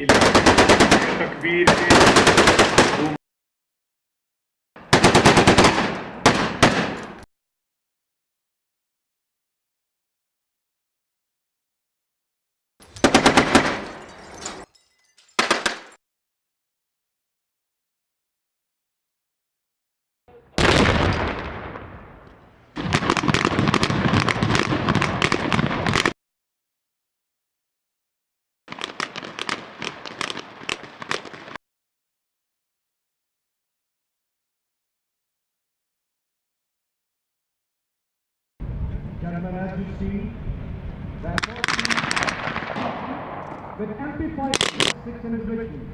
तकबीर Gentlemen, as you see, that with amplified 600 victories.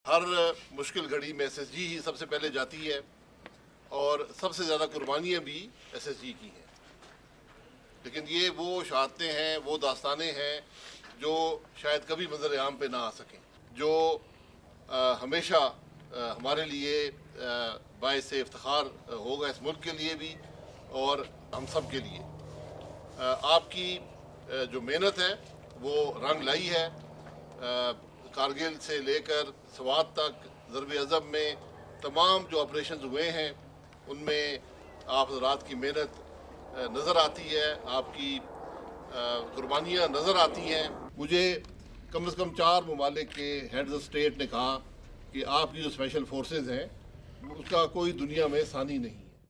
हर मुश्किल घड़ी में एसएसजी ही सबसे पहले जाती है और सबसे ज़्यादा कुर्बानियाँ भी एसएसजी की हैं। लेकिन ये वो शहादतें हैं, वो दास्तानें हैं जो शायद कभी मंज़र आम पे ना आ सकें, जो हमेशा हमारे लिए बाइस इफ्तिखार होगा, इस मुल्क के लिए भी और हम सब के लिए। आपकी जो मेहनत है वो रंग लाई है। कारगिल से लेकर स्वात तक ज़रब अज़ब में तमाम जो ऑपरेशन हुए हैं उनमें आप हज़रात की मेहनत नज़र आती है, आपकी कुर्बानियाँ नज़र आती हैं। मुझे कम से कम 4 ममालिक के हेड्स ऑफ स्टेट ने कहा कि आपकी जो स्पेशल फोर्सेस हैं उसका कोई दुनिया में सानी नहीं।